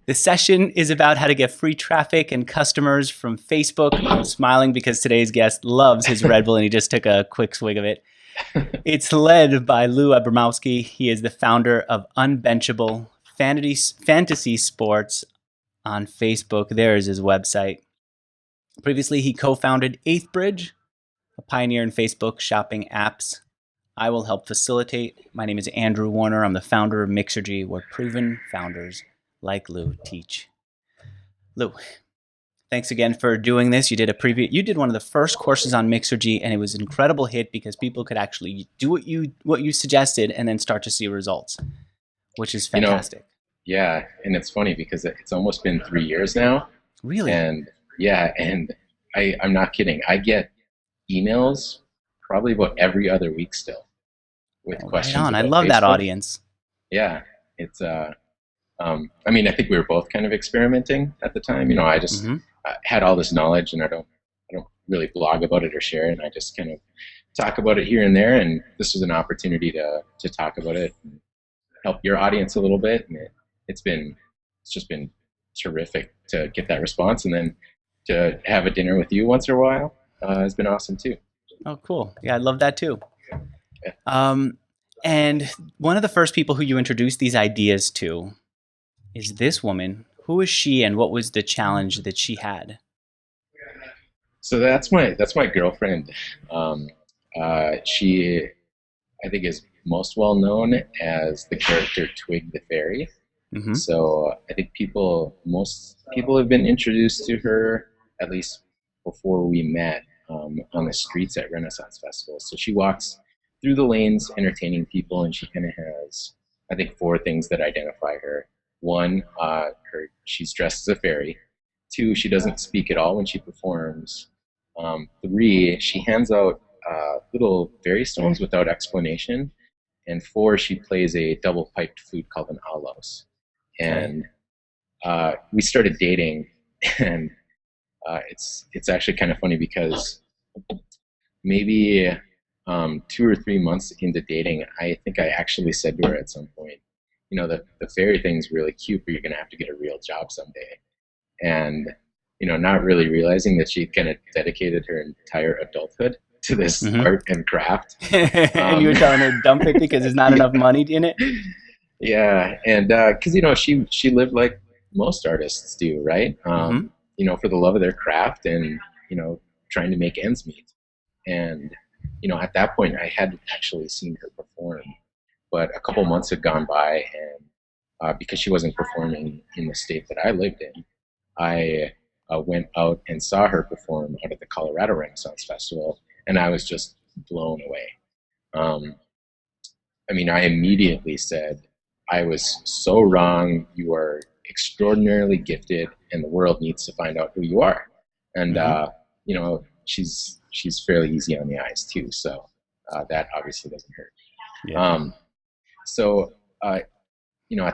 The session is about how to get free traffic and customers from Facebook. I'm smiling because today's guest loves his Red Bull and he just took a quick swig of it. It's led by Lou Abramowski. He is the founder of Unbenchable Fantasy Sports on Facebook. There is his website. Previously, he co-founded Eighth Bridge, a pioneer in Facebook shopping apps. I will help facilitate. My name is Andrew Warner. I'm the founder of Mixergy, where proven founders like Lou teach. Lou, thanks again for doing this. You did one of the first courses on Mixergy, and it was an incredible hit because people could actually do what you suggested and then start to see results, which is fantastic. Yeah, and it's funny because it's almost been 3 years now. Really? And yeah, and I'm not kidding. I get emails probably about every other week still with questions. Right on. I love Facebook. that audience. Yeah, it's I mean, I think we were both kind of experimenting at the time. I just had all this knowledge, and I don't really blog about it or share it. And I just kind of talk about it here and there. And this was an opportunity to talk about it and help your audience a little bit. And it's just been terrific to get that response, and then to have a dinner with you once in a while has been awesome too. Oh, cool. Yeah, I love that too. Yeah. And one of the first people who you introduced these ideas to is this woman. Who is she, and what was the challenge that she had? So that's my girlfriend. She, I think, is most well known as the character Twig the Fairy. Mm-hmm. So I think most people have been introduced to her, at least before we met, on the streets at Renaissance Festival. So she walks through the lanes entertaining people, and she kind of has, I think, 4 things that identify her. 1, she's dressed as a fairy. 2, she doesn't speak at all when she performs. 3, she hands out little fairy stones without explanation. And 4, she plays a double-piped flute called an aulos. And we started dating, and it's actually kind of funny because maybe 2 or 3 months into dating, I think I actually said to her at some point, the fairy thing's really cute, but you're going to have to get a real job someday. And, not really realizing that she kind of dedicated her entire adulthood to this art and craft. And you were telling her dump it because there's not enough money in it? Yeah, and because, she lived like most artists do, right? For the love of their craft and, trying to make ends meet. And, at that point, I hadn't actually seen her perform. But a couple months had gone by, and because she wasn't performing in the state that I lived in, I went out and saw her perform out at the Colorado Renaissance Festival, and I was just blown away. I immediately said, I was so wrong. You are extraordinarily gifted, and the world needs to find out who you are. And, she's fairly easy on the eyes too, so that obviously doesn't hurt. Yeah. So, at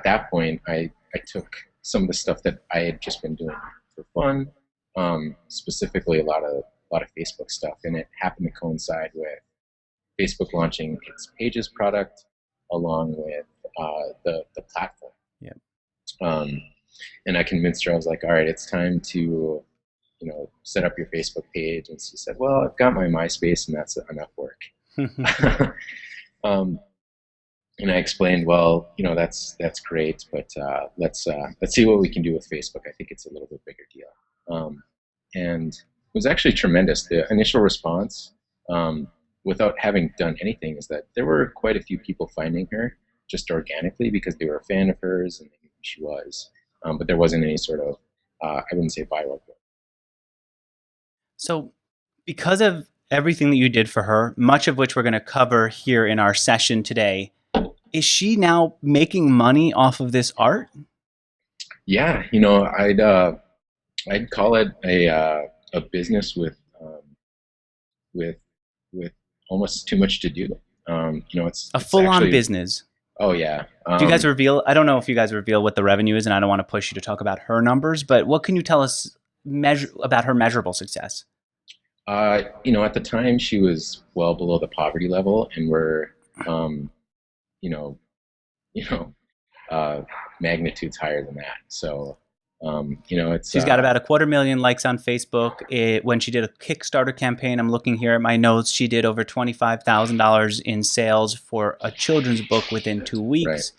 that point, I took some of the stuff that I had just been doing for fun, specifically a lot of Facebook stuff, and it happened to coincide with Facebook launching its Pages product along with the platform. Yeah. And I convinced her. I was like, all right, it's time to, set up your Facebook page. And she said, well, I've got my MySpace, and that's enough work. And I explained, well, that's great, but let's see what we can do with Facebook. I think it's a little bit bigger deal. And it was actually tremendous. The initial response, without having done anything, is that there were quite a few people finding her just organically because they were a fan of hers and they knew who she was. But there wasn't any sort of, I wouldn't say viral growth. So because of everything that you did for her, much of which we're going to cover here in our session today, is she now making money off of this art? Yeah, I'd call it a business with almost too much to do. It's full-on actually, business. Oh yeah. Do you guys reveal? I don't know if you guys reveal what the revenue is, and I don't want to push you to talk about her numbers, but what can you tell us about her measurable success? At the time she was well below the poverty level, and we're magnitudes higher than that. So, it's She's got about a 250,000 likes on Facebook. When she did a Kickstarter campaign, I'm looking here at my notes, she did over $25,000 in sales for a children's book within 2 right. weeks.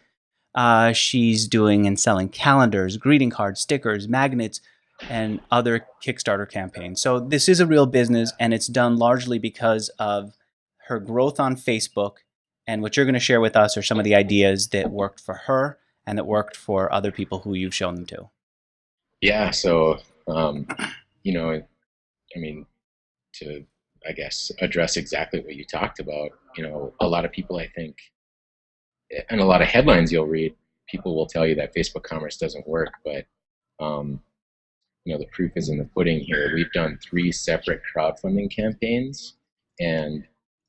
She's doing and selling calendars, greeting cards, stickers, magnets, and other Kickstarter campaigns. So this is a real business, and it's done largely because of her growth on Facebook. And what you're going to share with us are some of the ideas that worked for her and that worked for other people who you've shown them to. Yeah. So, you know, I mean, to, I guess, address exactly what you talked about, a lot of people, I think, and a lot of headlines you'll read, people will tell you that Facebook commerce doesn't work, but um, the proof is in the pudding here. We've done 3 separate crowdfunding campaigns, and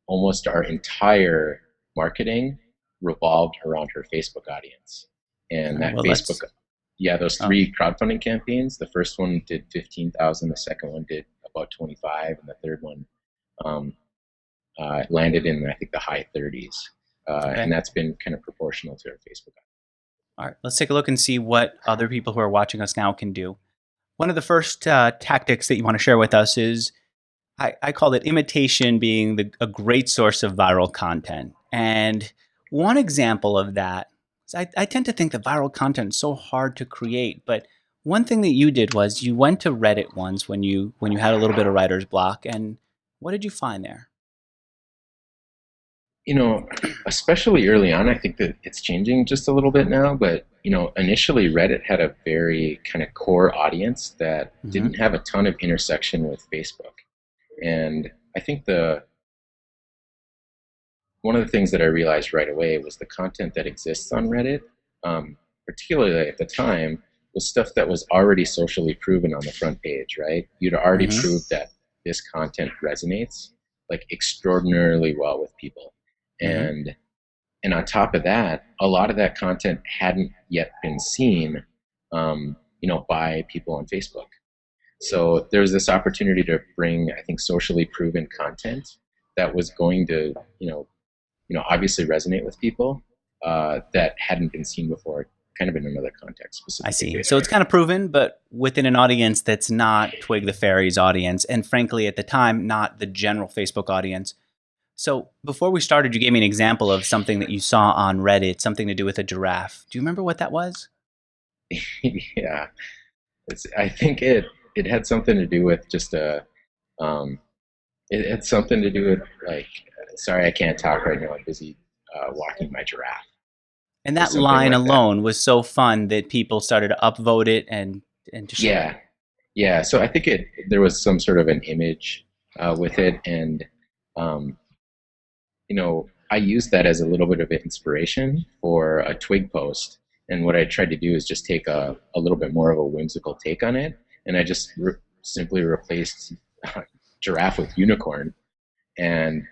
almost our entire marketing revolved around her Facebook audience. All And right, that well, Facebook, let's. yeah, those Oh, 3 crowdfunding campaigns, the first one did 15,000, the second one did about 25, and the third one um, landed in, I think, the high 30s. And okay. that's been kind of proportional to her Facebook. All right. Let's take a look and see what other people who are watching us now can do. One of the first tactics that you want to share with us is I call it imitation being a great source of viral content. And one example of that is I tend to think that viral content is so hard to create. But one thing that you did was you went to Reddit once when you had a little bit of writer's block. And what did you find there? you know, Especially early on, I think that it's changing just a little bit now. But initially Reddit had a very kind of core audience that Hmm. didn't have a ton of intersection with Facebook. And I think the one of the things that I realized right away was the content that exists on Reddit, particularly at the time, was stuff that was already socially proven on the front page. Right, you'd already Hmm. proved that this content resonates like extraordinarily well with people, Hmm. and and on top of that, a lot of that content hadn't yet been seen, by people on Facebook. So there's this opportunity to bring, I think, socially proven content that was going to, obviously resonate with people that hadn't been seen before, kind of in another context, I specifically see. So it's Facebook. kind of proven, but within an audience that's not Twig the Fairy's audience, and frankly, at the time, not the general Facebook audience. So before we started, you gave me an example of something that you saw on Reddit, something to do with a giraffe. Do you remember what that was? Yeah, I think it had something to do with just um, it had something to do with like, sorry, I can't talk right now. I'm busy walking my giraffe, And or that something line like that. alone was so fun that people started to upvote it and to share it. Yeah, yeah. So I think there was some sort of an image with it, and um, I used that as a little bit of inspiration for a twig post. And what I tried to do is just take a little bit more of a whimsical take on it, and I just simply replaced giraffe with unicorn. And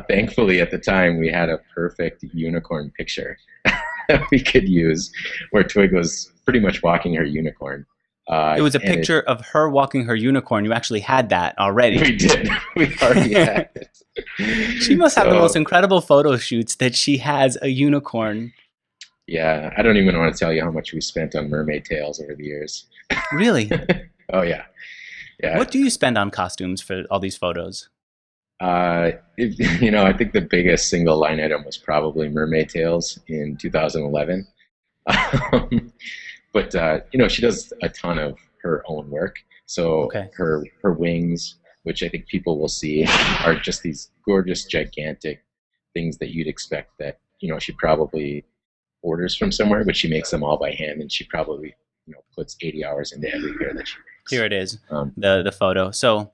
thankfully, at the time, we had a perfect unicorn picture that we could use, where Twig was pretty much walking her unicorn. It was a And picture of her walking her unicorn. You actually had that already. we did, we already had She it. must have the most So incredible photo shoots that she has a unicorn. yeah, I don't even want to tell you how much we spent on mermaid tails over the years. Really? Oh yeah, yeah. What do you spend on costumes for all these photos? I think the biggest single line item was probably mermaid tails in 2011. Um, but she does a ton of her own work. So Okay. her wings, which I think people will see, are just these gorgeous, gigantic things that you'd expect that she probably orders from somewhere, but she makes them all by hand, and she probably puts 80 hours into every pair that she Here makes. it is, Um, the photo. So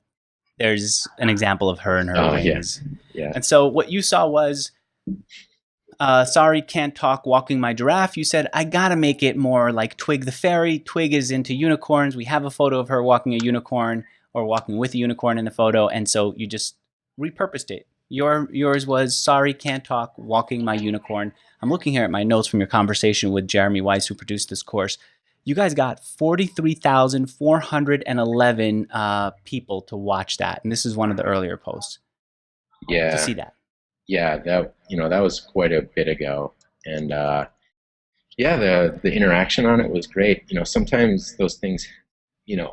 there's an example of her and her oh yeah, wings. yeah, And so what you saw was, sorry, can't talk, walking my giraffe. You said, I gotta make it more like Twig the Fairy. Twig is into unicorns. We have a photo of her walking a unicorn or walking with a unicorn in the photo. And so you just repurposed it. Yours was, sorry, can't talk, walking my unicorn. I'm looking here at my notes from your conversation with Jeremy Weiss, who produced this course. You guys got 43,411 people to watch that. And this is one of the earlier posts to yeah, see that. yeah. That was quite a bit ago, and Yeah, the interaction on it was great. Sometimes those things,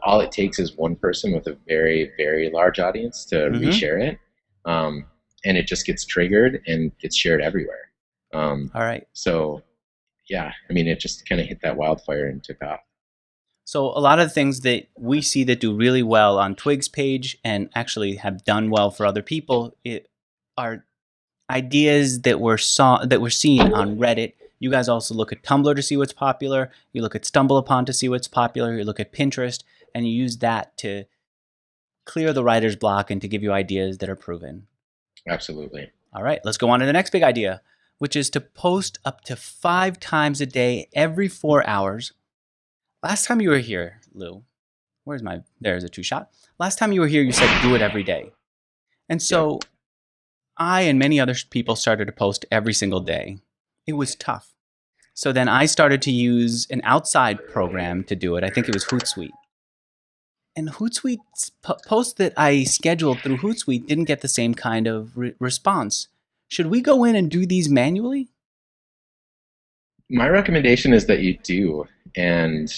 all it takes is one person with a very, very large audience to Mm-hmm. reshare it. Um, and it just gets triggered and gets shared everywhere. Um, All right. so yeah, I mean, it just kind of hit that wildfire and took off. So a lot of the things that we see that do really well on Twig's page and actually have done well for other people are ideas that were seen on Reddit. You guys also look at Tumblr to see what's popular. You look at StumbleUpon to see what's popular. You look at Pinterest, and you use that to clear the writer's block and to give you ideas that are proven. Absolutely. All right, let's go on to the next big idea, which is to post up to 5 times a day every 4 hours. Last time you were here, Lou, there's a two shot. Last time you were here, you said do it every day. And Yep. so I and many other people started to post every single day. It was tough. So then I started to use an outside program to do it. I think it was Hootsuite. And Hootsuite's post that I scheduled through Hootsuite didn't get the same kind of response. Should we go in and do these manually? My recommendation is that you do. And,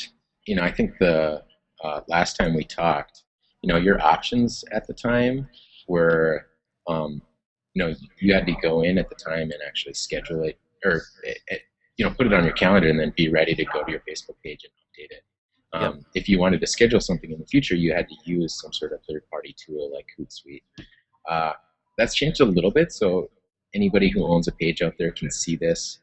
I think the last time we talked, your options at the time were, um, you had to go in at the time and actually schedule it or, put it on your calendar and then be ready to go to your Facebook page and update it. Yep. If you wanted to schedule something in the future, you had to use some sort of third-party tool like Hootsuite. Uh, that's changed a little bit, so anybody who owns a page out there can see this.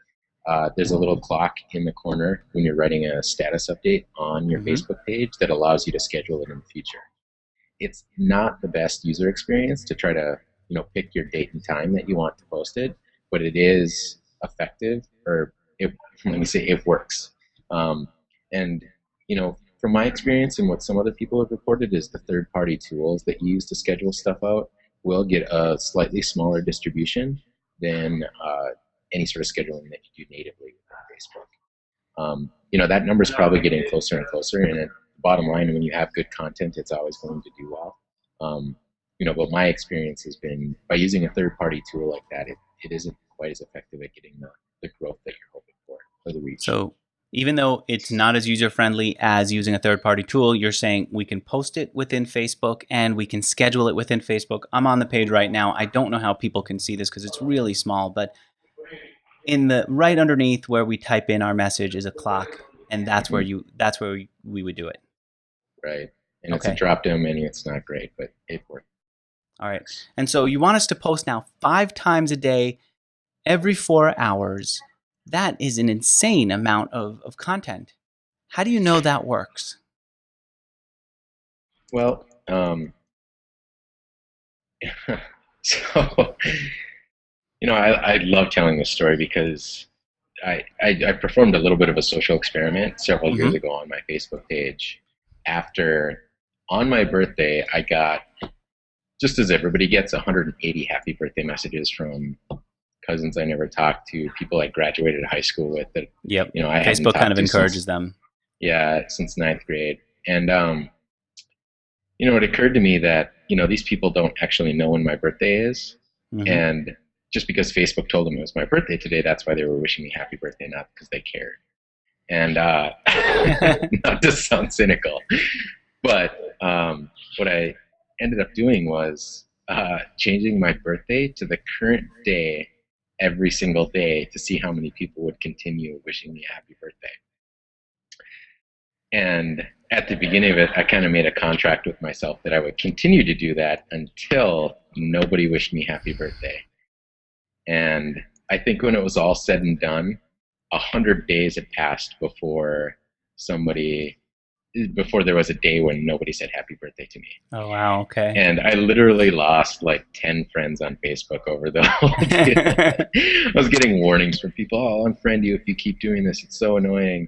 There's a little clock in the corner when you're writing a status update on your Mm-hmm. Facebook page that allows you to schedule it in the future. It's not the best user experience to try to pick your date and time that you want to post it, but it is effective, or let me say it works. And from my experience and what some other people have reported is the third-party tools that you use to schedule stuff out will get a slightly smaller distribution than any sort of scheduling that you do natively within Facebook. That number is probably getting closer and closer. And at the bottom line, when you have good content, it's always going to do well. But my experience has been by using a third-party tool like that, it isn't quite as effective at getting the growth that you're hoping for or the reach. So even though it's not as user friendly as using a third party tool, you're saying we can post it within Facebook and we can schedule it within Facebook. I'm on the page right now. I don't know how people can see this because it's really small, but in the right underneath where we type in our message is a clock, and Mm-hmm. that's where we would do it. Right. And it's a Okay. drop-down menu. It's not great, but it works. All right. And so you want us to post now 5 times a day, every 4 hours. That is an insane amount of content. How do you know that works? Well, so I love telling this story because I performed a little bit of a social experiment several years Mm-hmm. ago on my Facebook page. After, on my birthday, I got, just as everybody gets, 180 happy birthday messages from cousins I never talked to, people I graduated high school with that Yep. I hadn't Facebook kind talked of to encourages since, them. yeah, since ninth grade. And it occurred to me that these people don't actually know when my birthday is, Mm-hmm. and just because Facebook told them it was my birthday today, that's why they were wishing me happy birthday, not because they cared. And not to sound cynical, but what I ended up doing was changing my birthday to the current day every single day to see how many people would continue wishing me a happy birthday. And at the beginning of it, I kind of made a contract with myself that I would continue to do that until nobody wished me happy birthday. And I think when it was all said and done, 100 days had passed somebody before there was a day when nobody said happy birthday to me. Oh, wow. Okay. And I literally lost like 10 friends on Facebook over the whole deal. I was getting warnings from people, oh, I'll unfriend you if you keep doing this. It's so annoying.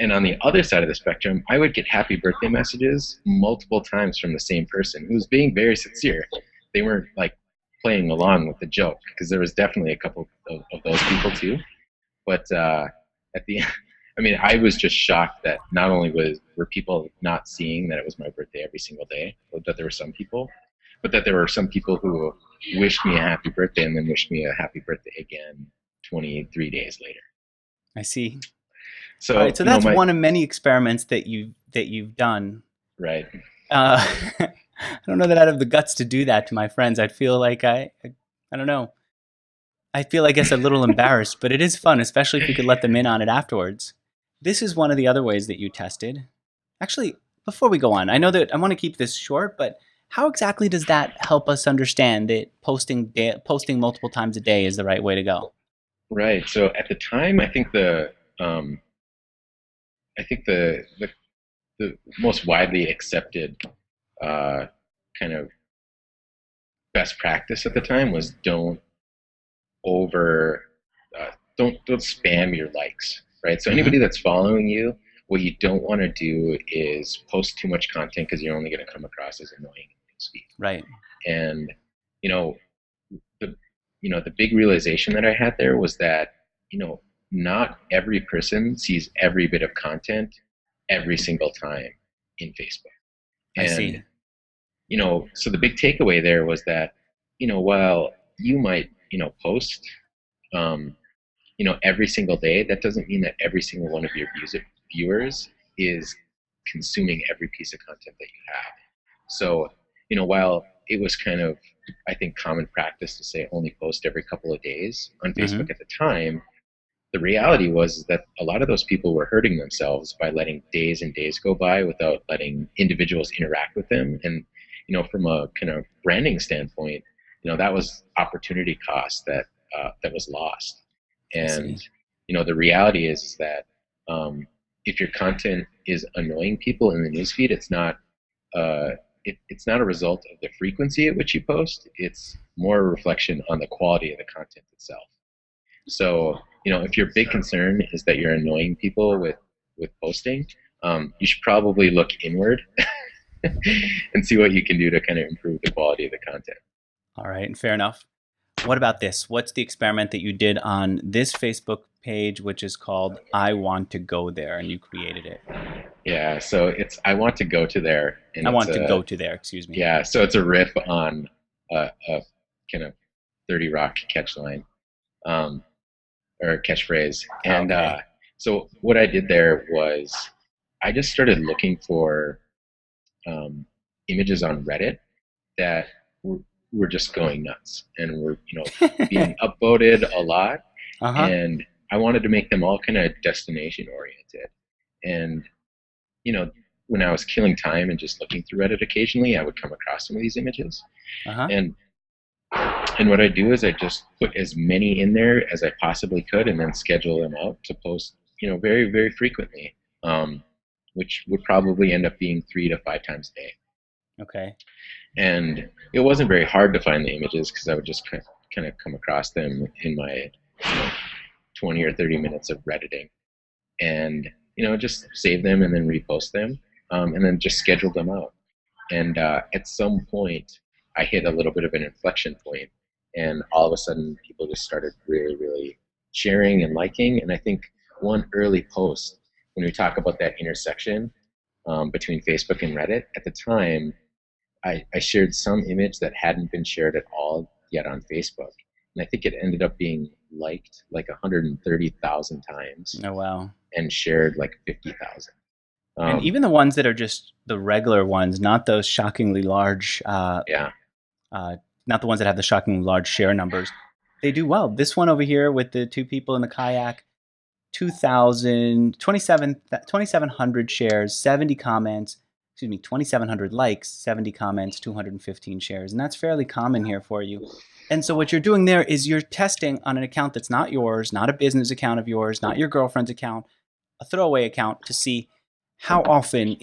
And on the other side of the spectrum, I would get happy birthday messages multiple times from the same person who was being very sincere. They weren't like playing along with the joke, because there was definitely a couple of those people too. But at the I mean, I was just shocked that not only were people not seeing that it was my birthday every single day, but that there were some people, but that there were some people who wished me a happy birthday and then wished me a happy birthday again 23 days later. I see. All right, So, so you know, that's my, one of many experiments that you've done. right. Uh, I don't know that I'd have the guts to do that to my friends. I'd feel like I don't know. I feel, I guess, a little embarrassed, but it is fun, especially if we could let them in on it afterwards. This is one of the other ways that you tested. Actually, before we go on, I know that I want to keep this short, but how exactly does that help us understand that posting multiple times a day is the right way to go? Right. So at the time, um, I think the most widely accepted uh, kind of best practice at the time was over don't spam your likes, right? So Hmm. anybody that's following you, what you don't want to do is post too much content because you're only going to come across as annoying in newsfeed. Right. And you know the the big realization that I had there was that you know not every person sees every bit of content every single time in Facebook. I And see. so the big takeaway there was that while you might post um, every single day, that doesn't mean that every single one of your viewers is consuming every piece of content that you have. So, while it was kind of, I think, common practice to say only post every couple of days on Hmm. Facebook at the time, the reality was that a lot of those people were hurting themselves by letting days and days go by without letting individuals interact with them. And, from a kind of branding standpoint, that was opportunity cost that was lost. I And, see. the reality is that if your content is annoying people in the newsfeed, uh, it's not a result of the frequency at which you post. It's more a reflection on the quality of the content itself. So, if your big concern is that you're annoying people with posting, you should probably look inward and see what you can do to kind of improve the quality of the content. All right, fair enough. What about this? What's the experiment that you did on this Facebook page, which is called I Want to Go There, and you created it? Yeah, so it's I want to go to there, and I it's want to a go to there, excuse me. yeah, so it's a riff on a kind of 30 Rock catchline um, or catchphrase, and Okay. so what I did there was I just started looking for um, images on Reddit that were just going nuts and were being upvoted a lot, Uh-huh. and I wanted to make them all kind of destination oriented. And you know when I was killing time and just looking through Reddit occasionally, I would come across some of these images, Uh-huh. and what I do is I just put as many in there as I possibly could, and then schedule them out to post very very frequently, which would probably end up being 3 to 5 times a day. Okay. And it wasn't very hard to find the images because I would just kind of come across them in my 20 or 30 minutes of Redditing, and just save them and then repost them, and then just schedule them out. And at some point, I hit a little bit of an inflection point, and all of a sudden, people just started really, really sharing and liking. And I think one early post, when we talk about that intersection between Facebook and Reddit, at the time, I shared some image that hadn't been shared at all yet on Facebook. And I think it ended up being liked like 130,000 times Oh, wow. and shared like 50,000. And even the ones that are just the regular ones, not those shockingly large, Yeah. uh, not the ones that have the shockingly large share numbers, they do well. This one over here with the two people in the kayak, 2,700 shares, 70 comments, excuse me, 2,700 likes, 70 comments, 215 shares. And that's fairly common here for you. And so what you're doing there is you're testing on an account that's not yours, not a business account of yours, not your girlfriend's account, a throwaway account, to see how often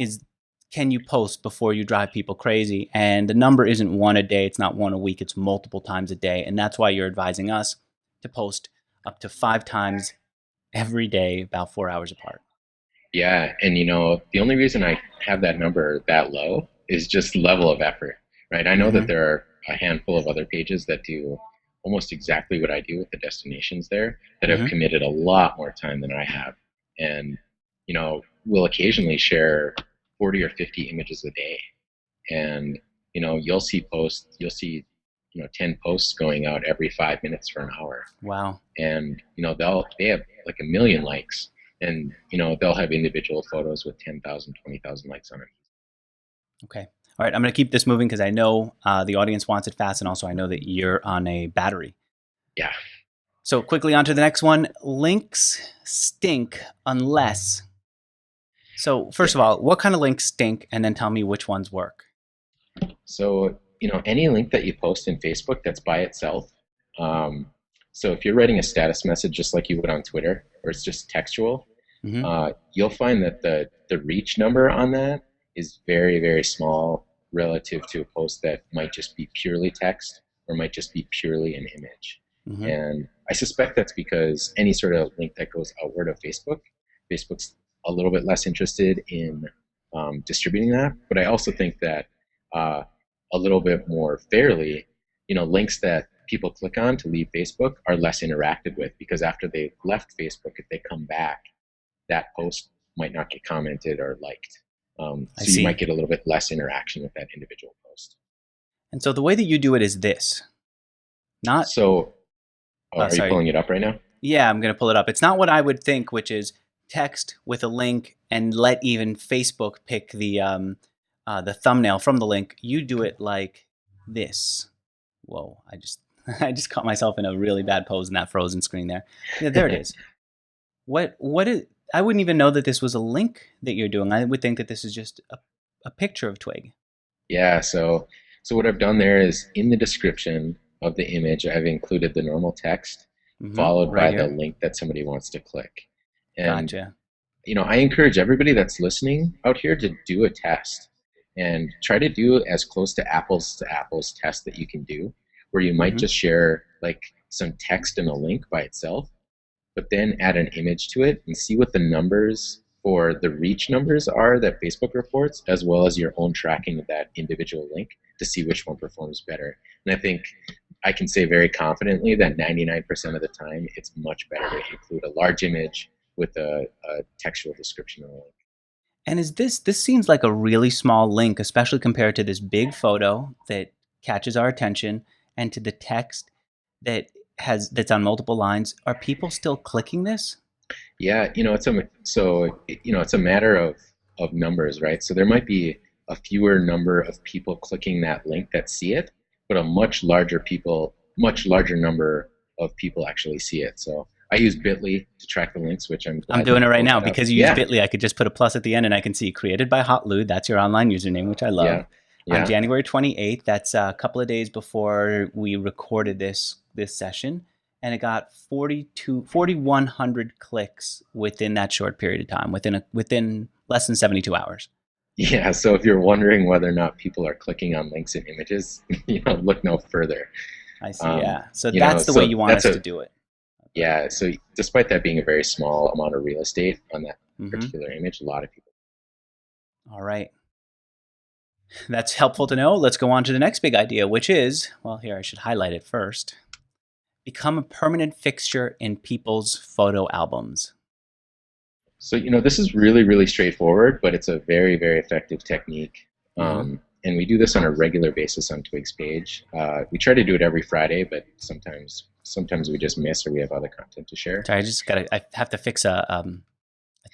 can you post before you drive people crazy. And the number isn't one a day, it's not one a week, it's multiple times a day. And that's why you're advising us to post up to 5 times every day, about 4 hours apart. Yeah, and the only reason I have that number that low is just level of effort, right? I know that Mm-hmm. there are a handful of other pages that do almost exactly what I do with the destinations there that have Mm-hmm. committed a lot more time than I have, and will occasionally share 40 or 50 images a day. And you'll see 10 posts going out every 5 minutes for an hour. Wow. And they have like 1 million likes, and they'll have individual photos with 10,000, 20,000 likes on it. Okay. All right. I'm going to keep this moving because I know the audience wants it fast, and also I know that you're on a battery. Yeah. So quickly on to the next one. Links stink unless. So first of all, what kind of links stink, and then tell me which ones work. So, any link that you post in Facebook that's by itself. So if you're writing a status message just like you would on Twitter, or it's just textual, you'll find that the reach number on that is very, very small relative to a post that might just be purely text or might just be purely an image. And I suspect that's because any sort of link that goes outward of Facebook's a little bit less interested in distributing that. But I also think that a little bit more fairly, links that people click on to leave Facebook are less interacted with, because after they left Facebook, if they come back, that post might not get commented or liked. So you might get a little bit less interaction with that individual post. And so the way that you do it is this. Not so. Are you pulling it up right now? Yeah, I'm going to pull it up. It's not what I would think, which is text with a link and let even Facebook pick the thumbnail from the link. You do it like this. Whoa! I just caught myself in a really bad pose in that frozen screen there. Yeah, there it is. What is? I wouldn't even know that this was a link that you're doing. I would think that this is just a picture of Twig. Yeah. So what I've done there is in the description of the image, I've included the normal text followed by the link that somebody wants to click. And, gotcha. I encourage everybody that's listening out here to do a test and try to do as close to apples test that you can do, where you might just share like some text and a link by itself, but then add an image to it and see what the numbers for the reach numbers are that Facebook reports, as well as your own tracking of that individual link to see which one performs better. And I think I can say very confidently that 99% of the time, it's much better to include a large image with a textual description of the link. And this seems like a really small link, especially compared to this big photo that catches our attention and to the text that's on multiple lines. Are people still clicking this? Yeah, it's a matter of numbers, right? So there might be a fewer number of people clicking that link that see it, but a much larger number of people actually see it. So I use Bitly to track the links, which I'm doing it right now because you use Bitly. I could just put a plus at the end and I can see created by Hot Lou. That's your online username, which I love. Yeah. On January 28th, that's a couple of days before we recorded this session, and it got 4,100 clicks within that short period of time, within less than 72 hours. Yeah, so if you're wondering whether or not people are clicking on links and images, look no further. I see, yeah. So that's the way you want us to do it. Yeah, so despite that being a very small amount of real estate on that particular image, a lot of people. All right. That's helpful to know. Let's go on to the next big idea, which is, well, here I should highlight it first. Become a permanent fixture in people's photo albums. So, this is really, really straightforward, but it's a very, very effective technique. And we do this on a regular basis on Twig's page. We try to do it every Friday, but sometimes we just miss or we have other content to share. Sorry, I have to fix a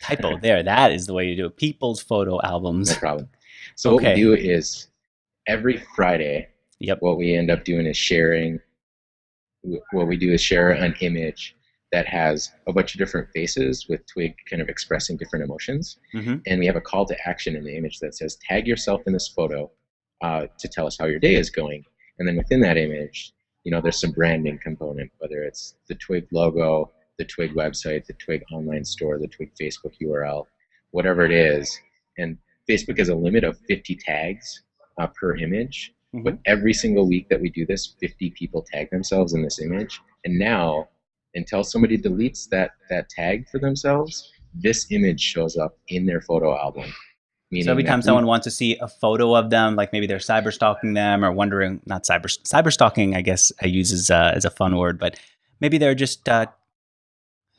typo there. That is the way you do it. People's photo albums. No problem. So what we do is every Friday, what we end up doing is share an image that has a bunch of different faces with Twig kind of expressing different emotions. And we have a call to action in the image that says, tag yourself in this photo to tell us how your day is going. And then within that image, there's some branding component, whether it's the Twig logo, the Twig website, the Twig online store, the Twig Facebook URL, whatever it is. And Facebook has a limit of 50 tags per image. But every single week that we do this, 50 people tag themselves in this image. And now, until somebody deletes that tag for themselves, this image shows up in their photo album. So every time someone wants to see a photo of them, like maybe they're cyber stalking them or wondering, not cyber stalking, I guess I use as a fun word, but maybe they're just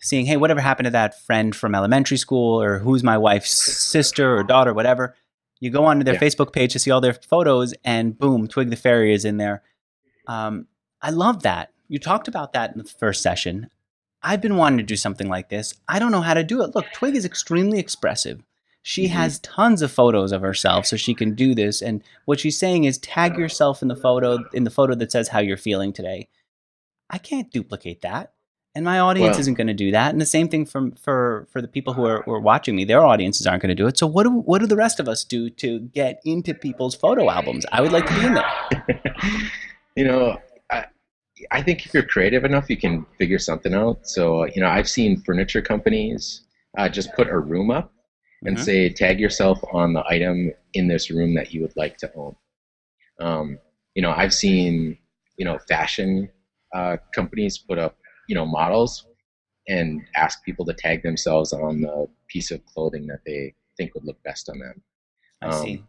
seeing, hey, whatever happened to that friend from elementary school, or who's my wife's sister or daughter, whatever. You go onto their Facebook page to see all their photos, and boom, Twig the Fairy is in there. I love that. You talked about that in the first session. I've been wanting to do something like this. I don't know how to do it. Look, Twig is extremely expressive. She Hmm. has tons of photos of herself, so she can do this. And what she's saying is tag yourself in the photo that says how you're feeling today. I can't duplicate that. And my audience Well, isn't going to do that. And the same thing for the people who are watching me. Their audiences aren't going to do it. So what do the rest of us do to get into people's photo albums? I would like to be in there. you know, I, I think if you're creative enough, you can figure something out. So, I've seen furniture companies just put a room up and Hmm. say, tag yourself on the item in this room that you would like to own. Um, I've seen, fashion companies put up, models and ask people to tag themselves on the piece of clothing that they think would look best on them. I Um, see.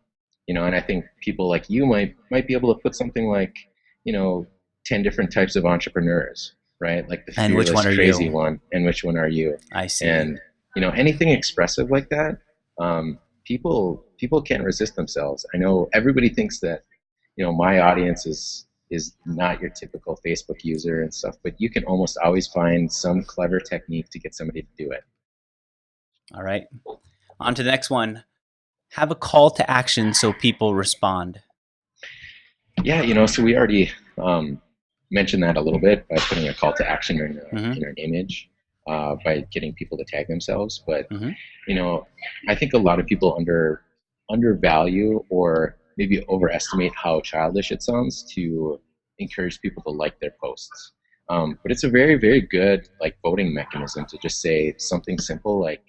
and I think people like you might be able to put something like, you know, 10 different types of entrepreneurs, right? Like the And which fearless, one are crazy you? one, and which one are you? I see. And anything expressive like that, people can't resist themselves. I know everybody thinks that, my audience is not your typical Facebook user and stuff, but you can almost always find some clever technique to get somebody to do it. All right. On to the next one. Have a call to action so people respond. Yeah, so we already mentioned that a little bit by putting a call to action Hmm. in an image, by getting people to tag themselves. But Hmm. you know, I think a lot of people undervalue or maybe overestimate how childish it sounds to encourage people to like their posts. But it's a very, very good like voting mechanism to just say something simple like,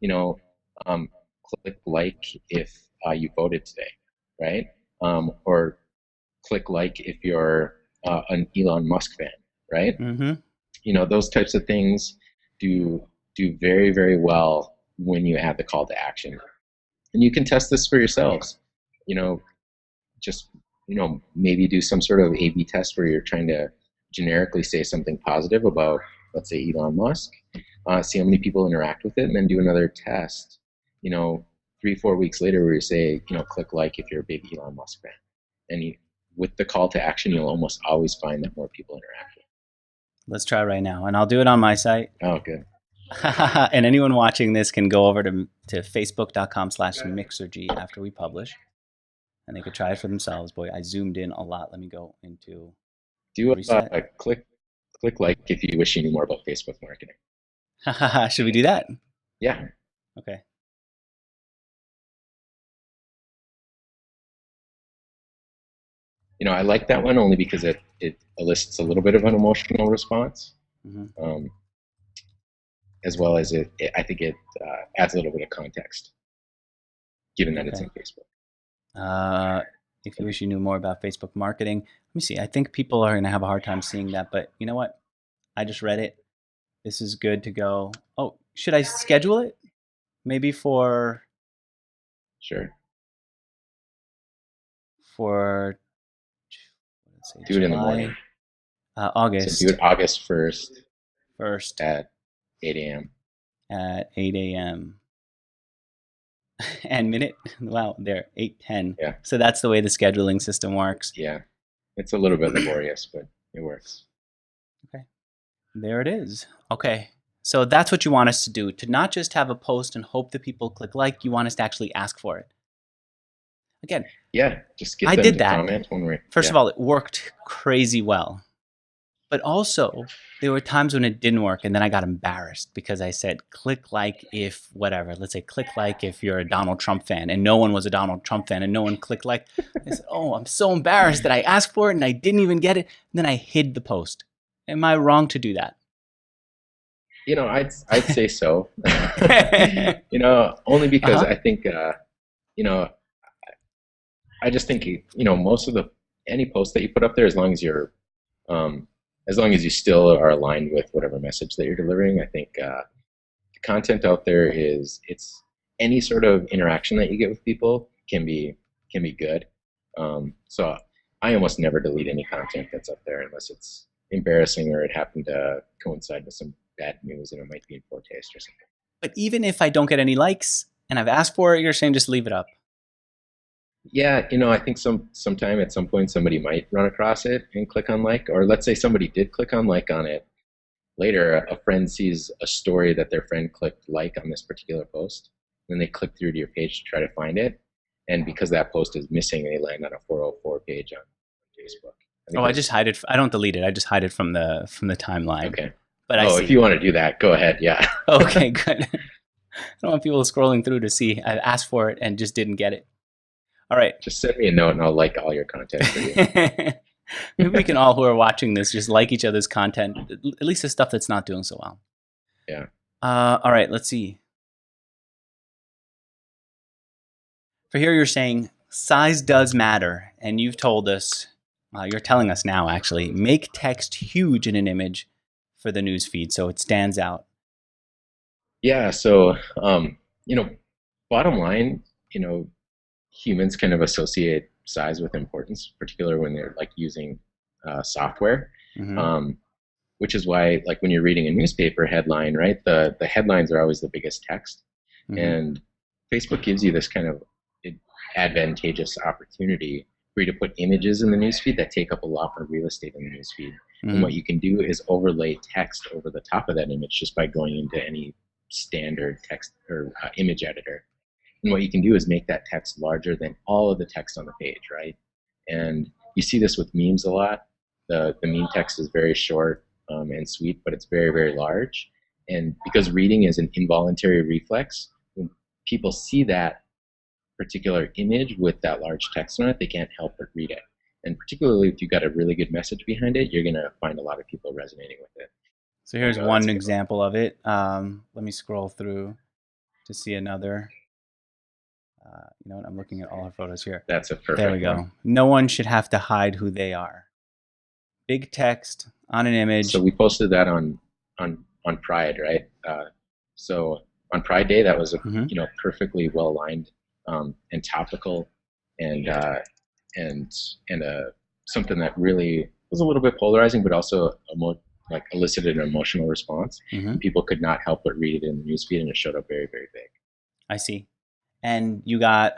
you know, um, click like if you voted today, right? Or click like if you're an Elon Musk fan, right? Hmm. Those types of things do very, very well when you add the call to action. And you can test this for yourselves. You know, just maybe do some sort of A/B test where you're trying to generically say something positive about, let's say, Elon Musk. See how many people interact with it, and then do another test. You know, 3 4 weeks later, where you say, click like if you're a big Elon Musk fan, and with the call to action, you'll almost always find that more people interact with Let's try right now. And I'll do it on my site. it. Oh, good. And anyone watching this can go over to facebook.com/mixerg after we publish. And they could try it for themselves. Boy, I zoomed in a lot. Let me go into Do reset. a click like if you wish you knew more about Facebook marketing. Should we do that? Yeah, Okay. I like that one only because it elicits a little bit of an emotional response. Hmm. Um, as well as I think it adds a little bit of context, given that it's Okay. in Facebook. Uh, if you wish you knew more about Facebook marketing, let me see. I think people are going to have a hard time seeing that, but you know what? I just read it. This is good to go. Oh, should I schedule it? Maybe Sure. for let's say Do it in the morning. July, So do August it August 1st 1st at 8 a.m. at 8 a.m. and minute. Wow, there 8:10. Yeah, So that's the way the scheduling system works. yeah. It's a little bit laborious, but it works. Okay, there it is. Okay, so that's what you want us to do, to not just have a post and hope that people click like. You want us to actually ask for it. Again, Yeah, just get I them did to that. comment when we're First yeah. of all, it worked crazy well. But also, there were times when it didn't work, and then I got embarrassed because I said, click like if whatever. Let's say, click like if you're a Donald Trump fan, and no one was a Donald Trump fan, and no one clicked like. I said, oh, I'm so embarrassed that I asked for it and I didn't even get it. And then I hid the post. Am I wrong to do that? I'd say so. Only Uh because huh. I think you know I just think most of the any post that you put up there, um, as long as you still are aligned with whatever message that you're delivering, I think the content out there it's any sort of interaction that you get with people can be good. So I almost never delete any content that's up there unless it's embarrassing or it happened to coincide with some bad news and it might be in poor taste or something. But even if I don't get any likes and I've asked for it, you're saying just leave it up. Yeah, I think sometime at some point somebody might run across it and click on like, or let's say somebody did click on like on it, later, a friend sees a story that their friend clicked like on this particular post. Then they click through to your page to try to find it. And because that post is missing, they land on a 404 page on Facebook. I think Oh, it I just was hide it. I don't delete it. I just hide it from the timeline. okay. But I Oh, if you see. want to do that, go ahead. Yeah. Okay, good. I don't want people scrolling through to see. I asked for it and just didn't get it. All right. Just send me a note and I'll like all your content for you. Maybe we can all who are watching this just like each other's content, at least the stuff that's not doing so well. Yeah. All right, let's see. For here you're saying size does matter, and you've told us, you're telling us now actually, make text huge in an image for the news feed so it stands out. Yeah. So, bottom line, humans kind of associate size with importance, particularly when they're like using software. Mm-hmm. Which is why, like when you're reading a newspaper headline, right, the headlines are always the biggest text, Mm-hmm. and Facebook gives you this kind of advantageous opportunity for you to put images in the newsfeed that take up a lot more real estate in the newsfeed. Mm-hmm. And what you can do is overlay text over the top of that image just by going into any standard text or image editor. And what you can do is make that text larger than all of the text on the page, right? And you see this with memes a lot. The meme text is very short and sweet, but it's very, very large. And because reading is an involuntary reflex, when people see that particular image with that large text on it, they can't help but read it. And particularly if you've got a really good message behind it, you're going to find a lot of people resonating with it. So here's one example of it. Let me scroll through to see another. You know what? I'm looking at all our photos here. That's a perfect There we go. one. No one should have to hide who they are. Big text on an image. So we posted that on Pride, right? So on Pride Day, that was a perfectly well aligned and topical, and something that really was a little bit polarizing, but also elicited an emotional response. Mm-hmm. People could not help but read it in the newsfeed, and it showed up very, very big. I see. And you got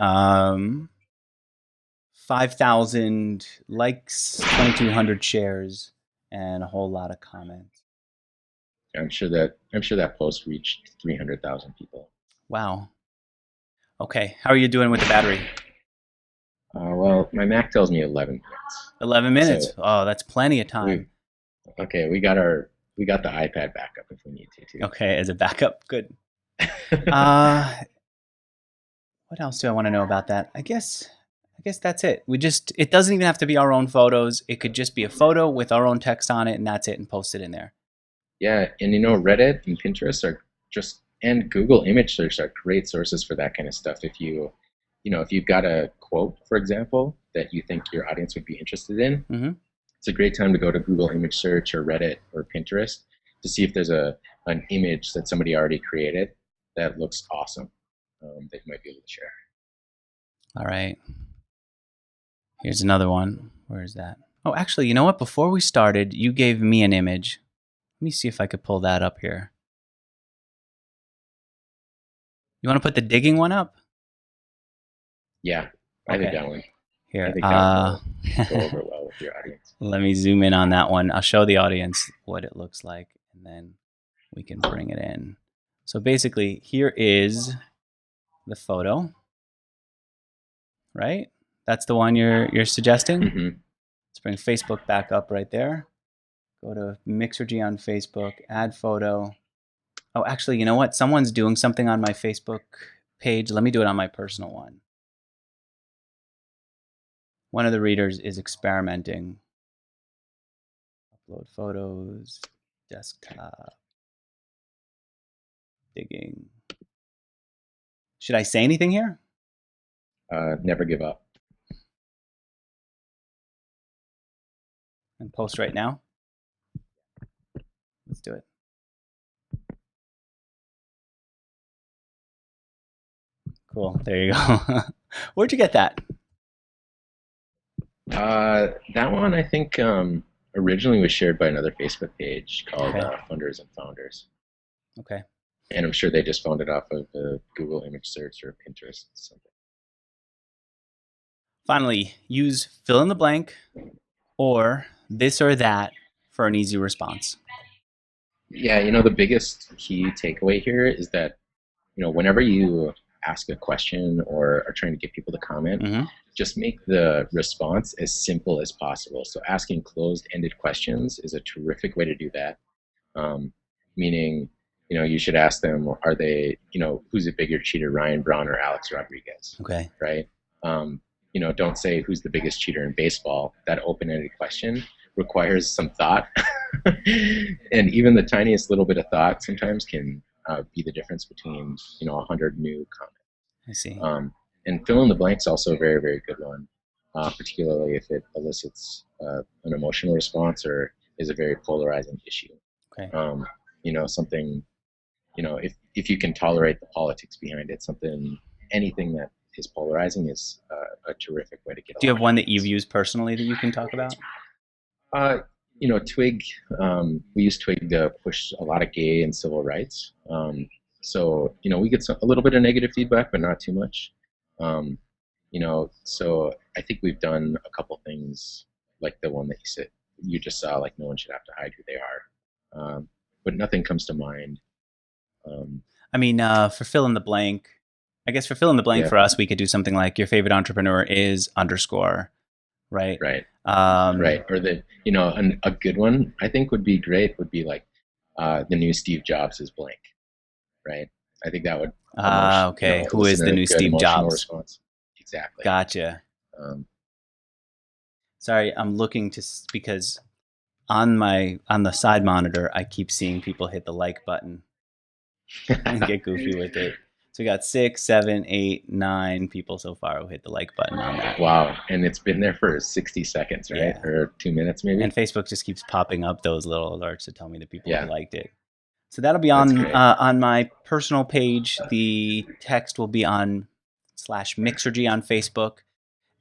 5,000 likes, 2,200 shares, and a whole lot of comments. I'm sure that post reached 300,000 people. Wow. Okay, how are you doing with the battery? Well, my Mac tells me 11 minutes. 11 minutes. So that's plenty of time. We got the iPad backup if we need to too. Okay, as a backup, good. What else do I want to know about that? I guess that's it. It doesn't even have to be our own photos. It could just be a photo with our own text on it, and that's it, and post it in there. Yeah, and Reddit and Pinterest and Google image search are great sources for that kind of stuff. If you've got a quote, for example, that you think your audience would be interested in, mm-hmm. It's a great time to go to Google image search or Reddit or Pinterest to see if there's an image that somebody already created that looks awesome that you might be able to share. All right. Here's another one. Where is that? Oh, actually, you know what? Before we started, you gave me an image. Let me see if I could pull that up here. You want to put the digging one up? Yeah, I think that one. Here. I think that will go over well with your audience. Let me zoom in on that one. I'll show the audience what it looks like, and then we can bring it in. So basically, here is the photo, right? That's the one you're suggesting? Mm-hmm. Let's bring Facebook back up right there. Go to Mixergy on Facebook, add photo. Oh, actually, you know what? Someone's doing something on my Facebook page. Let me do it on my personal one. One of the readers is experimenting. Upload photos, desktop, digging. Should I say anything here? Never give up. And post right now? Let's do it. Cool. There you go. Where'd you get that? That one, I think, originally was shared by another Facebook page called Funders and Founders. Okay. And I'm sure they just found it off of Google image search or Pinterest or something. Finally, use fill in the blank or this or that for an easy response. Yeah, the biggest key takeaway here is that, whenever you ask a question or are trying to get people to comment, Mm-hmm. just make the response as simple as possible. So asking closed-ended questions is a terrific way to do that. Um, Meaning, you should ask them, are they, who's a bigger cheater, Ryan Braun or Alex Rodriguez, Okay. right? Don't say who's the biggest cheater in baseball. That open-ended question requires some thought, and even the tiniest little bit of thought sometimes can be the difference between 100 new comments. I see. And fill in the blanks also a very, very good one, particularly if it elicits an emotional response or is a very polarizing issue. Okay. Something, if you can tolerate the politics behind it, anything that is polarizing is a terrific way to get. Do you have one that you've used personally that you can talk about? Twig. We use Twig to push a lot of gay and civil rights. So we get a little bit of negative feedback, but not too much. So I think we've done a couple things like the one that you just saw, like no one should have to hide who they are. But nothing comes to mind. I mean, for fill in the blank, I guess for fill in the blank for us, we could do something like your favorite entrepreneur is _ right? Right. Um, Right. Or a good one I think would be great would be like the new Steve Jobs is blank. Right. I think that would. Okay. Who is the new Steve Jobs? Response. Exactly. Gotcha. Sorry, I'm looking because on the side monitor, I keep seeing people hit the like button and get goofy with it. So we got 6, 7, 8, 9 people so far who hit the like button on that. Wow. And it's been there for 60 seconds, right? Yeah. Or 2 minutes maybe. And Facebook just keeps popping up those little alerts to tell me that people have liked it. So that'll be on my personal page. The text will be on /Mixergy on Facebook.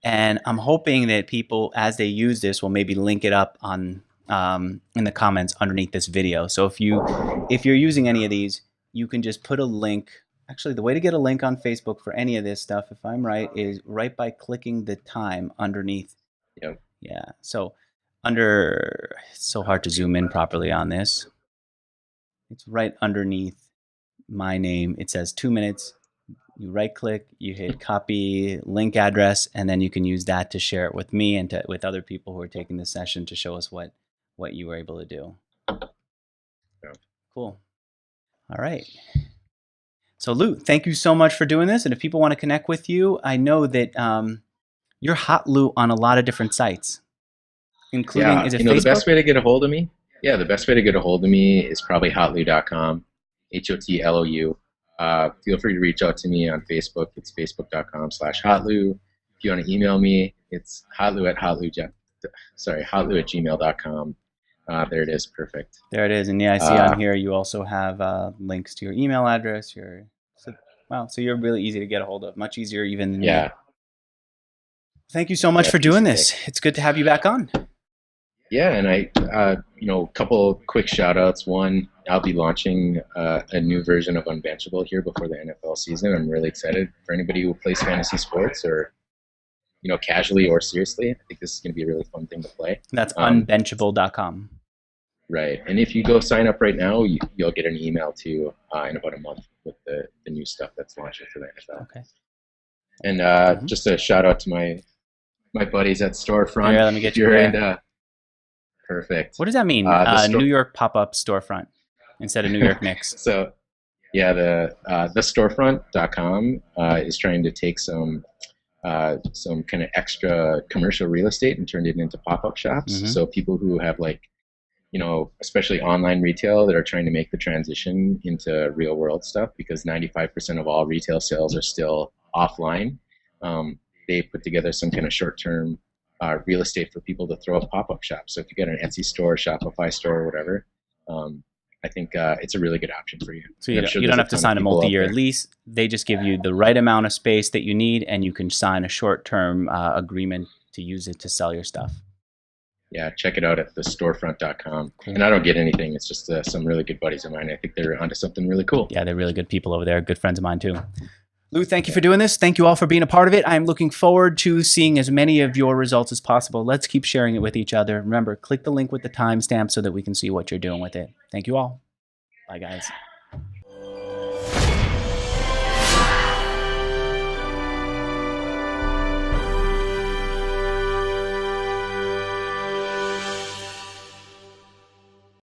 And I'm hoping that people, as they use this, will maybe link it up on in the comments underneath this video. So if you're using any of these, you can just put a link. Actually, the way to get a link on Facebook for any of this stuff, if I'm right, is right by clicking the time underneath. Yep. Yeah. So it's so hard to zoom in properly on this. It's right underneath my name. It says 2 minutes. You right click, you hit copy link address, and then you can use that to share it with me and with other people who are taking the session to show us what you were able to do. Yeah. Cool. All right. So Lou, thank you so much for doing this. And if people want to connect with you, I know that you're hot Lou on a lot of different sites, including is it Facebook? The best way to get a hold of me? Yeah, the best way to get a hold of me is probably hotlou.com, HOTLOU. Feel free to reach out to me on Facebook. It's facebook.com/hotlou. If you want to email me, it's hotlou@gmail.com. There it is. Perfect. There it is. And yeah, I see on here you also have links to your email address. So you're really easy to get a hold of. Much easier even than me. Thank you so much for doing this. It's good to have you back on. Yeah, and a couple quick shout outs. One, I'll be launching a new version of Unbenchable here before the NFL season. I'm really excited for anybody who plays fantasy sports or, casually or seriously. I think this is going to be a really fun thing to play. That's unbenchable.com. Right. And if you go sign up right now, you'll get an email too in about a month with the new stuff that's launching for the NFL. Okay. And just a shout out to my buddies at Storefront. Yeah, let me get you there. Perfect. What does that mean? New York pop-up storefront instead of New York Knicks. So, yeah, the storefront.com is trying to take some kind of extra commercial real estate and turn it into pop-up shops. Mm-hmm. So people who have especially online retail that are trying to make the transition into real world stuff, because 95% of all retail sales are still offline. They put together some kind of short-term real estate for people to throw up pop-up shops. So if you get an Etsy store, Shopify store, or whatever, I think it's a really good option for you. So you don't have to sign a multi-year lease. They just give you the right amount of space that you need, and you can sign a short-term agreement to use it to sell your stuff. Yeah, check it out at thestorefront.com. Cool. And I don't get anything. It's just some really good buddies of mine. I think they're onto something really cool. Yeah, they're really good people over there. Good friends of mine too. Lou, thank you for doing this. Thank you all for being a part of it. I'm looking forward to seeing as many of your results as possible. Let's keep sharing it with each other. Remember, click the link with the timestamp so that we can see what you're doing with it. Thank you all. Bye, guys.